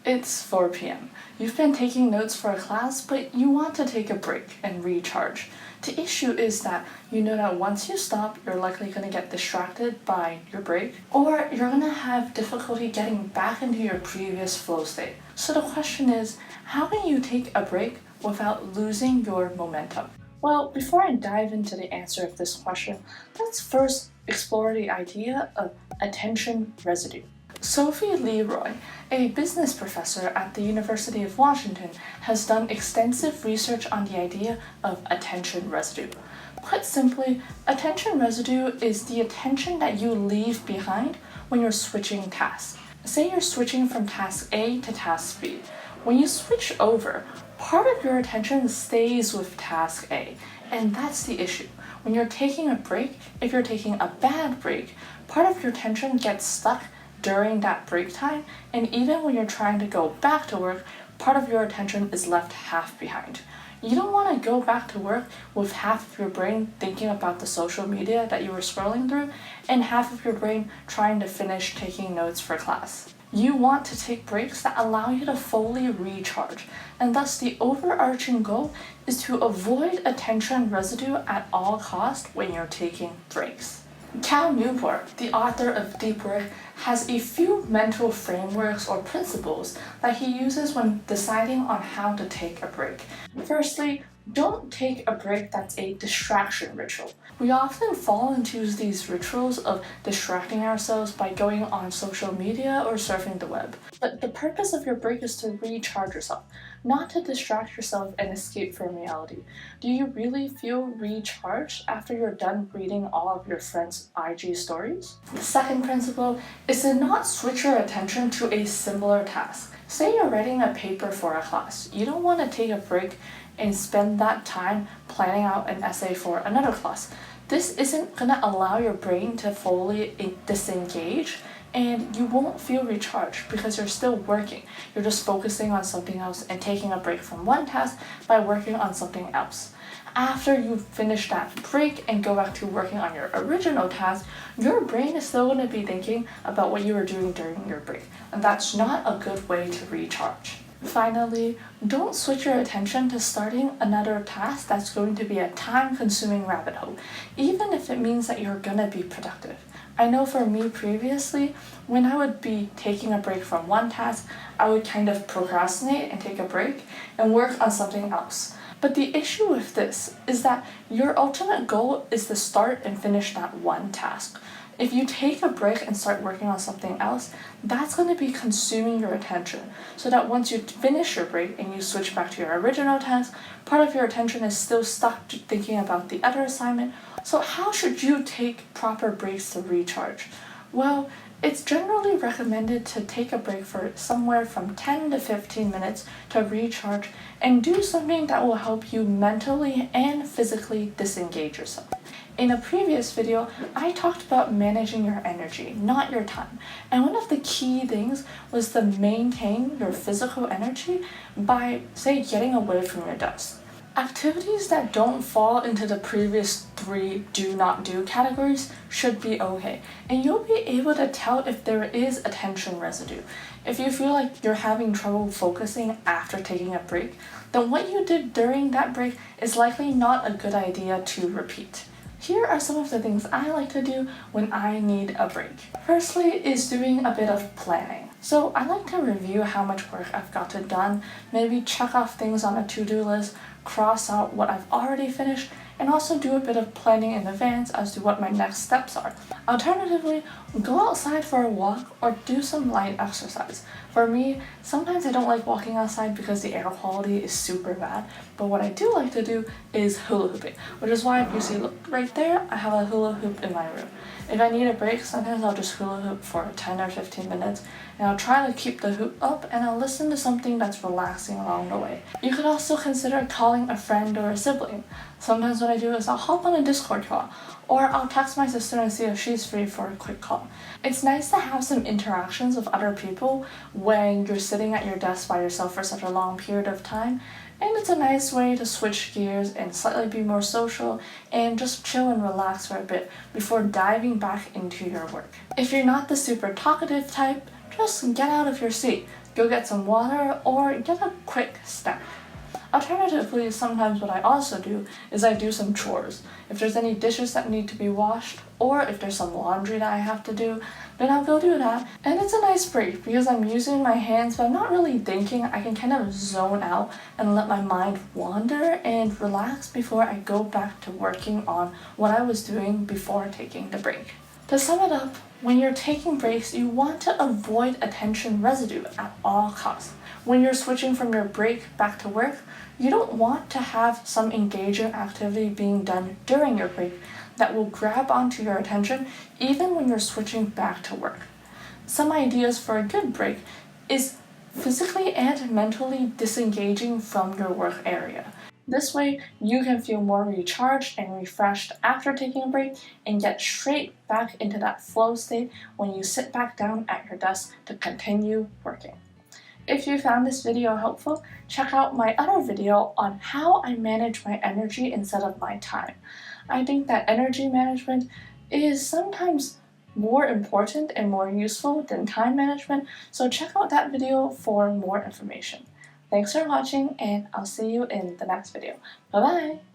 It's 4 p.m. You've been taking notes for a class, but you want to take a break and recharge. The issue is that you know that once you stop, you're likely going to get distracted by your break, or you're going to have difficulty getting back into your previous flow state. So the question is, how can you take a break without losing your momentum? Well, before I dive into the answer of this question, let's first explore the idea of attention residue. Sophie Leroy, a business professor at the University of Washington, has done extensive research on the idea of attention residue. Put simply, attention residue is the attention that you leave behind when you're switching tasks. Say you're switching from task A to task B. When you switch over, part of your attention stays with task A, and that's the issue. When you're taking a break, if you're taking a bad break, part of your attention gets stuck during that break time, and even when you're trying to go back to work, part of your attention is left half behind. You don't want to go back to work with half of your brain thinking about the social media that you were scrolling through, and half of your brain trying to finish taking notes for class. You want to take breaks that allow you to fully recharge, and thus the overarching goal is to avoid attention residue at all costs when you're taking breaks. Cal Newport, the author of Deep Work, has a few mental frameworks or principles that he uses when deciding on how to take a break. Firstly, don't take a break that's a distraction ritual. We often fall into these rituals of distracting ourselves by going on social media or surfing the web. But the purpose of your break is to recharge yourself, not to distract yourself and escape from reality. Do you really feel recharged after you're done reading all of your friends' IG stories? The second principle is to not switch your attention to a similar task. Say you're writing a paper for a class. You don't want to take a break and spend that time planning out an essay for another class. This isn't going to allow your brain to fully disengage, and you won't feel recharged because you're still working. You're just focusing on something else and taking a break from one task by working on something else. After you finish that break and go back to working on your original task, your brain is still going to be thinking about what you were doing during your break, and that's not a good way to recharge. Finally, don't switch your attention to starting another task that's going to be a time-consuming rabbit hole, even if it means that you're gonna be productive. I know for me previously, when I would be taking a break from one task, I would kind of procrastinate and take a break and work on something else. But the issue with this is that your ultimate goal is to start and finish that one task. If you take a break and start working on something else, that's going to be consuming your attention, so that once you finish your break and you switch back to your original task, part of your attention is still stuck thinking about the other assignment. So how should you take proper breaks to recharge? Well, it's generally recommended to take a break for somewhere from 10 to 15 minutes to recharge and do something that will help you mentally and physically disengage yourself. In a previous video, I talked about managing your energy, not your time. And one of the key things was to maintain your physical energy by, say, getting away from your desk. Activities that don't fall into the previous 3 do not do categories should be okay. And you'll be able to tell if there is attention residue. If you feel like you're having trouble focusing after taking a break, then what you did during that break is likely not a good idea to repeat. Here are some of the things I like to do when I need a break. Firstly is doing a bit of planning. So I like to review how much work I've gotten done, maybe check off things on a to-do list, cross out what I've already finished, and also do a bit of planning in advance as to what my next steps are. Alternatively, go outside for a walk or do some light exercise. For me, sometimes I don't like walking outside because the air quality is super bad, but what I do like to do is hula hooping, which is why if you see right there, I have a hula hoop in my room. If I need a break, sometimes I'll just hula hoop for 10 or 15 minutes, and I'll try to keep the hoop up and I'll listen to something that's relaxing along the way. You could also consider calling a friend or a sibling. Sometimes what I do is I'll hop on a Discord call, or I'll text my sister and see if she's free for a quick call. It's nice to have some interactions with other people when you're sitting at your desk by yourself for such a long period of time, and it's a nice way to switch gears and slightly be more social and just chill and relax for a bit before diving back into your work. If you're not the super talkative type, just get out of your seat. go get some water, or get a quick snack. Alternatively, sometimes what I also do is I do some chores. If there's any dishes that need to be washed, or if there's some laundry that I have to do, then I'll go do that. And it's a nice break because I'm using my hands, but I'm not really thinking. I can kind of zone out and let my mind wander and relax before I go back to working on what I was doing before taking the break. To sum it up, when you're taking breaks, you want to avoid attention residue at all costs. When you're switching from your break back to work, you don't want to have some engaging activity being done during your break that will grab onto your attention even when you're switching back to work. Some ideas for a good break is physically and mentally disengaging from your work area. This way, you can feel more recharged and refreshed after taking a break and get straight back into that flow state when you sit back down at your desk to continue working. If you found this video helpful, check out my other video on how I manage my energy instead of my time. I think that energy management is sometimes more important and more useful than time management, so check out that video for more information. Thanks for watching, and I'll see you in the next video. Bye bye!